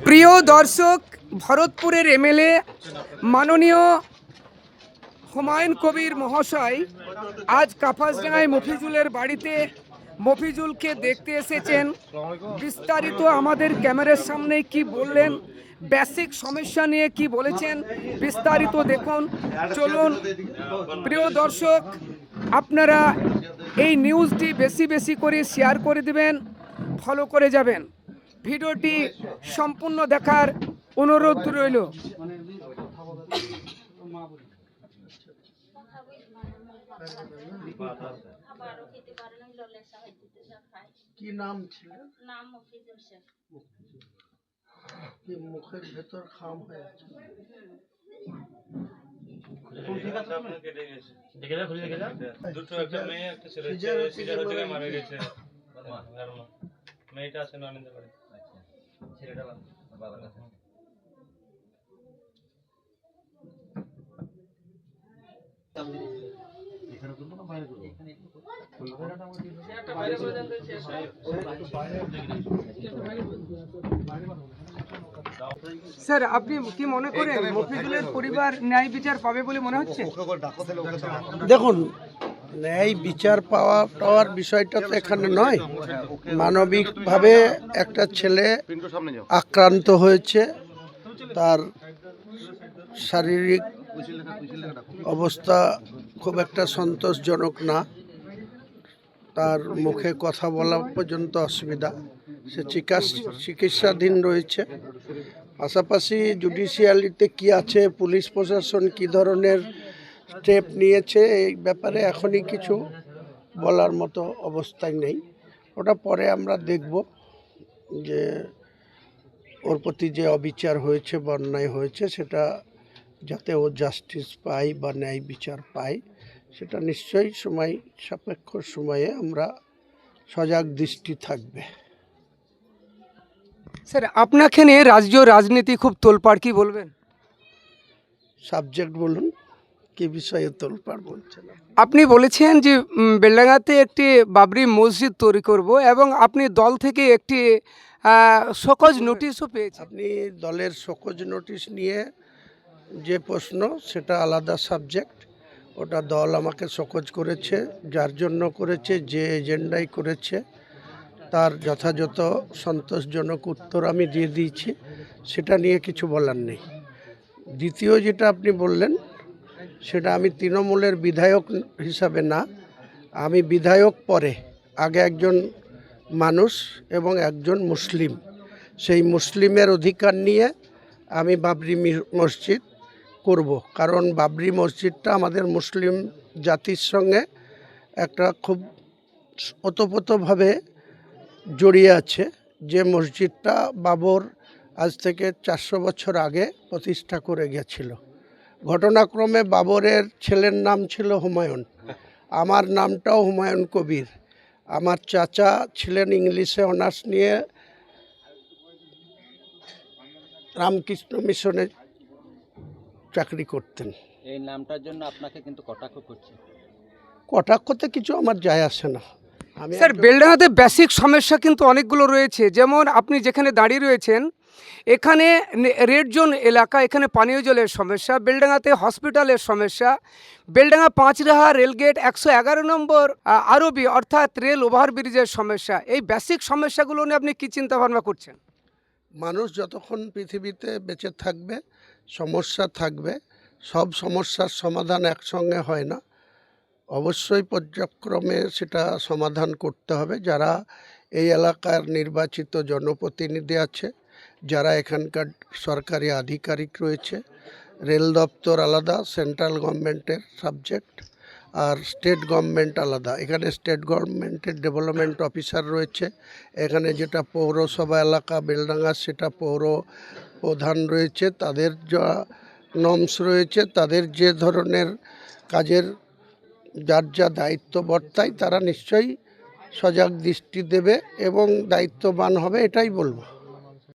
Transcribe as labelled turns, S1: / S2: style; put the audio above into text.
S1: প্রিয় দর্শক, ভরতপুরের এমএলএ মাননীয় হুমায়ুন কবির মহাশয় আজ কাপাসডাঙ্গায় মফিজুলের বাড়িতে মফিজুলকে দেখতে এসেছেন। বিস্তারিত আমাদের ক্যামেরার সামনে কি বললেন, বেসিক সমস্যা নিয়ে কি বলেছেন, বিস্তারিত দেখুন। চলুন প্রিয় দর্শক, আপনারা এই নিউজটি বেশি বেশি করে শেয়ার করে দিবেন, ফলো করে যাবেন। ভিডিওটি সম্পূর্ণ দেখার অনুরোধ রইল।
S2: কি নাম ছিল?
S3: নাম মফিজুল শেখ।
S2: কি মুখের ভেতর খাম হয়ে আছে?
S4: দুটো একটা মেয়ে একটা ছেলে সিজার হতে গিয়ে মারা গেছে। মেয়েটা আছে নরেন্দ্র বাড়ি, ছেলেটা বাবার কাছে।
S1: স্যার, আপনি কি মনে করেন মফিজুলের পরিবার ন্যায় বিচার পাবে বলে মনে হচ্ছে?
S2: দেখুন, ন্যায় বিচার পাওয়ার বিষয়টা তো এখানে নয়। মানবিকভাবে একটা ছেলে আক্রান্ত হয়েছে, তার শারীরিক অবস্থা খুব একটা সন্তোষজনক না, তার মুখে কথা বলা পর্যন্ত অসুবিধা, সে চিকিৎসাধীন রয়েছে। পাশাপাশি জুডিশিয়ালিতে কি আছে, পুলিশ প্রশাসন কি ধরনের স্টেপ নিয়েছে, এই ব্যাপারে এখনই কিছু বলার মতো অবস্থায় নেই। ওটা পরে আমরা দেখব যে ওর প্রতি যে অবিচার হয়েছে বা অন্যায় হয়েছে সেটা যাতে ও জাস্টিস পায় বা ন্যায় বিচার পায়, সেটা নিশ্চয়ই সময় সাপেক্ষ সময়ে আমরা সজাগ দৃষ্টি থাকবে।
S1: স্যার, আপনাকে নিয়ে রাজ্য রাজনীতি খুব তোলপাড়, কি বলবেন?
S2: সাবজেক্ট বলুন, কি বিষয়ে তোলপাড় বলছেন?
S1: আপনি বলেছেন যে বেলডাঙ্গাতে একটি বাবরি মসজিদ তৈরি করব এবং আপনি দল থেকে একটি শোকজ নোটিশও পেয়েছেন।
S2: আপনি দলের শোকজ নোটিশ নিয়ে যে প্রশ্ন, সেটা আলাদা সাবজেক্ট। ওটা দল আমাকে শোকজ করেছে, যার জন্য করেছে, যে এজেন্ডাই করেছে, তার যথাযথ সন্তোষজনক উত্তর আমি দিয়ে দিয়েছি, সেটা নিয়ে কিছু বলার নেই। দ্বিতীয় যেটা আপনি বললেন, সেটা আমি তৃণমূলের বিধায়ক হিসাবে না, আমি বিধায়ক পরে, আগে একজন মানুষ এবং একজন মুসলিম, সেই মুসলিমের অধিকার নিয়ে আমি বাবরি মসজিদ করব। কারণ বাবরি মসজিদটা আমাদের মুসলিম জাতির সঙ্গে একটা খুব ওতপ্রোতভাবে জড়িয়ে আছে। যে মসজিদটা বাবর আজ থেকে 400 বছর আগে প্রতিষ্ঠা করে গেছিল। ঘটনাক্রমে বাবরের ছেলের নাম ছিল হুমায়ুন, আমার নামটাও হুমায়ুন কবির। আমার চাচা ছিলেন ইংলিশে অনার্স নিয়ে রামকৃষ্ণ মিশনে চাকরি করতেন।
S5: এই নামটার জন্য আপনাকে কিন্তু কটাক্ষ করছে।
S2: কটাক্ষতে কিছু আমার যায় আসে না। আমি
S1: স্যার, বেলডাঙ্গাতে বেসিক সমস্যা কিন্তু অনেকগুলো রয়েছে। যেমন আপনি যেখানে দাঁড়িয়ে রয়েছেন, এখানে রেড জোন এলাকা, এখানে পানীয় জলের সমস্যা, বেলডাঙ্গাতে হসপিটালের সমস্যা, বেলডাঙ্গা পাঁচরাহা রেলগেট 111 নম্বর আরবি অর্থাৎ রেল ওভারব্রিজের সমস্যা। এই বেসিক সমস্যাগুলো নিয়ে আপনি কী চিন্তাভাবনা করছেন?
S2: মানুষ যতক্ষণ পৃথিবীতে বেঁচে থাকবে, সমস্যা থাকবে। সব সমস্যার সমাধান একসঙ্গে হয় না, অবশ্যই পর্যায়ক্রমে সেটা সমাধান করতে হবে। যারা এই এলাকার নির্বাচিত জনপ্রতিনিধি আছে, যারা এখানকার সরকারি আধিকারিক রয়েছে, রেল দপ্তর আলাদা, সেন্ট্রাল গভর্নমেন্টের সাবজেক্ট, আর স্টেট গভর্নমেন্ট আলাদা। এখানে স্টেট গভর্নমেন্টের ডেভেলপমেন্ট অফিসার রয়েছে, এখানে যেটা পৌরসভা এলাকা বেলডাঙ্গা সেটা পৌর প্রধান রয়েছে, তাদের যা নর্মস রয়েছে, তাদের যে ধরনের কাজের যার যা দায়িত্ব বর্তায়, তারা নিশ্চয়ই সজাগ দৃষ্টি দেবে এবং দায়িত্ববান হবে, এটাই বলবো।